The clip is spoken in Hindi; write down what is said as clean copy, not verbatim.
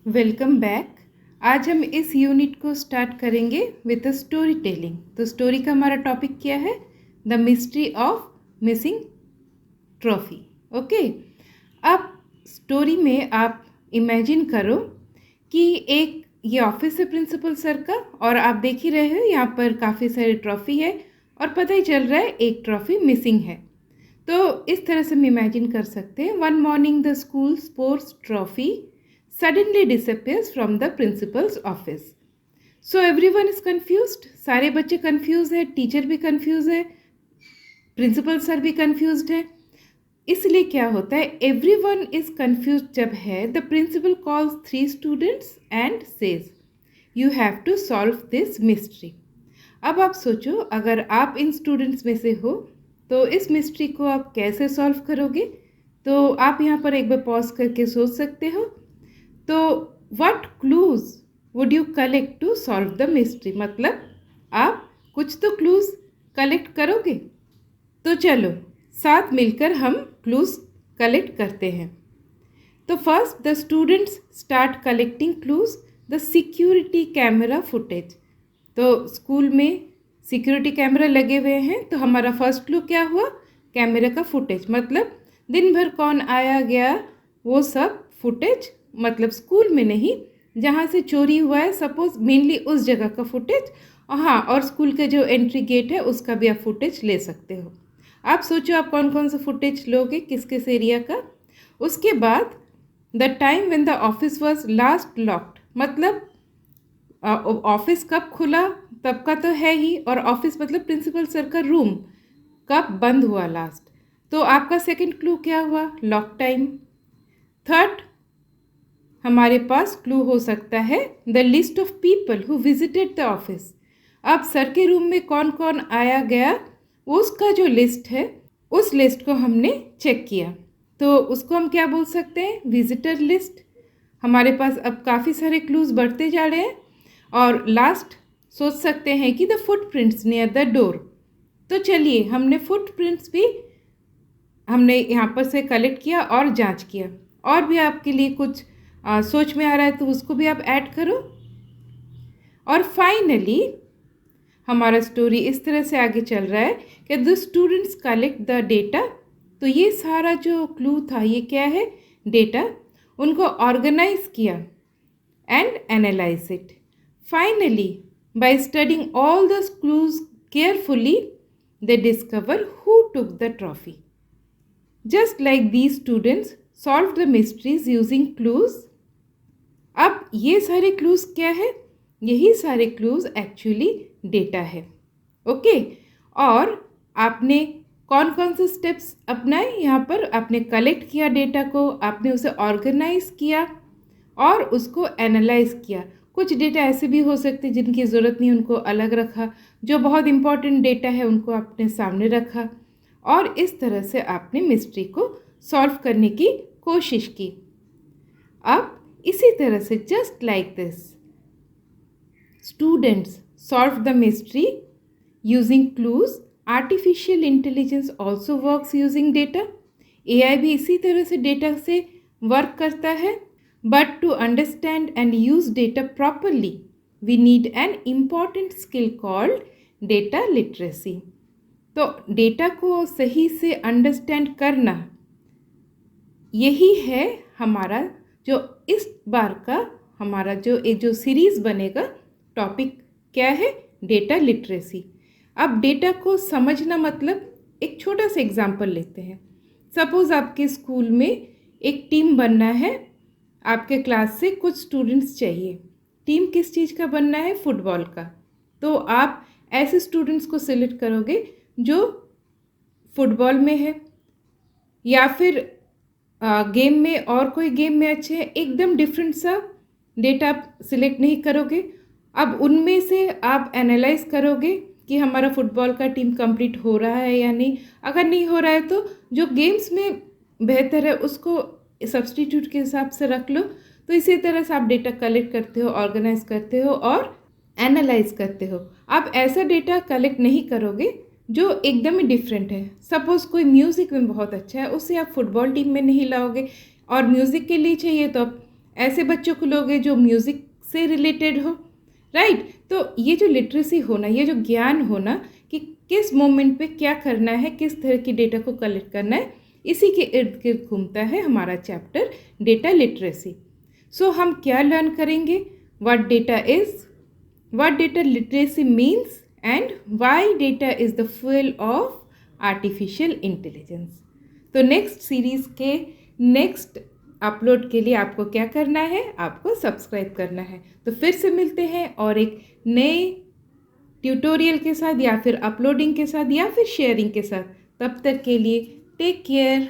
Welcome back. आज हम इस यूनिट को स्टार्ट करेंगे विद स्टोरी टेलिंग। तो स्टोरी का हमारा टॉपिक क्या है? The mystery of missing trophy. Okay, अब स्टोरी में आप इमेजिन करो कि एक ये ऑफिस है प्रिंसिपल सर का, और आप देख ही रहे हो यहाँ पर काफ़ी सारी ट्रॉफी है और पता ही चल रहा है एक ट्रॉफी मिसिंग है। तो इस तरह से हम इमेजिन कर सकते हैं, one morning the school sports trophy suddenly disappears from the principal's office. So everyone is confused. सारे बच्चे कंफ्यूज है, टीचर भी कंफ्यूज है, प्रिंसिपल सर भी कंफ्यूज्ड है। इसलिए क्या होता है, एवरीवन इज कंफ्यूज जब है, the principal calls 3 students and says you have to solve this mystery. अब आप सोचो, अगर आप इन स्टूडेंट्स में से हो तो इस मिस्ट्री को आप कैसे सॉल्व करोगे? तो आप यहाँ पर एक बार पॉज करके सोच सकते हो। तो what clues would you collect to solve the mystery? मतलब आप कुछ तो क्लूज कलेक्ट करोगे। तो चलो साथ मिलकर हम क्लूज कलेक्ट करते हैं। तो first the students start collecting clues the security camera footage. तो स्कूल में सिक्योरिटी कैमरा लगे हुए हैं, तो हमारा फर्स्ट क्लू क्या हुआ? कैमरा का फुटेज, मतलब दिन भर कौन आया गया वो सब फुटेज, मतलब स्कूल में नहीं, जहाँ से चोरी हुआ है सपोज मेनली उस जगह का फुटेज। हाँ, और स्कूल के जो एंट्री गेट है उसका भी आप फुटेज ले सकते हो। आप सोचो आप कौन कौन सा फुटेज लोगे, किस किस एरिया का। उसके बाद the time when the office was last locked, मतलब ऑफिस कब खुला तब का तो है ही, और ऑफिस मतलब प्रिंसिपल सर का रूम कब बंद हुआ लास्ट। तो आपका सेकंड क्लू क्या हुआ? Lock time. थर्ड हमारे पास क्लू हो सकता है the list of people who visited the office. अब सर के रूम में कौन कौन आया गया उसका जो लिस्ट है, उस लिस्ट को हमने चेक किया, तो उसको हम क्या बोल सकते हैं? Visitor list. हमारे पास अब काफ़ी सारे क्लूज बढ़ते जा रहे हैं, और लास्ट सोच सकते हैं कि the footprints near the door. तो चलिए हमने फुटप्रिंट्स भी हमने यहाँ पर से कलेक्ट किया और जांच किया, और भी आपके लिए कुछ सोच में आ रहा है तो उसको भी आप ऐड करो। और फाइनली हमारा स्टोरी इस तरह से आगे चल रहा है कि the students collect the data. तो ये सारा जो क्लू था ये क्या है? डेटा। उनको ऑर्गेनाइज किया and analyse it. Finally by studying all the clues carefully they discover who took the trophy. Just like these students solve the mysteries using clues. अब ये सारे क्लूज क्या है? यही सारे क्लूज एक्चुअली डेटा है। ओके, और आपने कौन कौन से स्टेप्स अपनाए? यहाँ पर आपने कलेक्ट किया डेटा को, आपने उसे ऑर्गेनाइज किया और उसको एनालाइज किया। कुछ डेटा ऐसे भी हो सकते जिनकी ज़रूरत नहीं, उनको अलग रखा। जो बहुत इंपॉर्टेंट डेटा है उनको आपने सामने रखा, और इस तरह से आपने मिस्ट्री को सॉल्व करने की कोशिश की। अब इसी तरह से just like this students solve the mystery using clues. Artificial intelligence also works using data. AI भी इसी तरह से डेटा से वर्क करता है, but to understand and use data properly we need an important skill called data literacy. तो डेटा को सही से अंडरस्टैंड करना, यही है हमारा जो इस बार का हमारा जो सीरीज़ बनेगा, टॉपिक क्या है? Data literacy. अब डेटा को समझना मतलब एक छोटा सा एग्जांपल लेते हैं। सपोज़ आपके स्कूल में एक टीम बनना है, आपके क्लास से कुछ स्टूडेंट्स चाहिए। टीम किस चीज़ का बनना है? फुटबॉल का। तो आप ऐसे स्टूडेंट्स को सिलेक्ट करोगे जो फुटबॉल में है, या फिर गेम में और कोई गेम में अच्छे हैं। एकदम डिफरेंट सा डेटा आप सिलेक्ट नहीं करोगे। अब उनमें से आप एनालाइज करोगे कि हमारा फुटबॉल का टीम कंप्लीट हो रहा है या नहीं। अगर नहीं हो रहा है तो जो गेम्स में बेहतर है उसको सब्सटीट्यूट के हिसाब से रख लो। तो इसी तरह से आप डेटा कलेक्ट करते हो, ऑर्गेनाइज करते हो और एनालाइज करते हो। आप ऐसा डेटा कलेक्ट नहीं करोगे जो एकदम ही डिफरेंट है। सपोज़ कोई म्यूज़िक में बहुत अच्छा है, उसे आप फुटबॉल टीम में नहीं लाओगे, और म्यूज़िक के लिए चाहिए तो आप ऐसे बच्चों को लोगे जो म्यूज़िक से रिलेटेड हो, राइट। तो ये जो लिटरेसी होना, ये जो ज्ञान होना कि किस मोमेंट पे क्या करना है, किस तरह की डेटा को कलेक्ट करना है, इसी के इर्द गिर्द घूमता है हमारा चैप्टर डेटा लिटरेसी। सो हम क्या लर्न करेंगे, what data is, what data literacy means and why data is the fuel of artificial intelligence. तो नेक्स्ट सीरीज़ के नेक्स्ट अपलोड के लिए आपको क्या करना है, आपको सब्सक्राइब करना है। तो फिर से मिलते हैं और एक नए ट्यूटोरियल के साथ या फिर अपलोडिंग के साथ या फिर शेयरिंग के साथ। तब तक के लिए टेक केयर।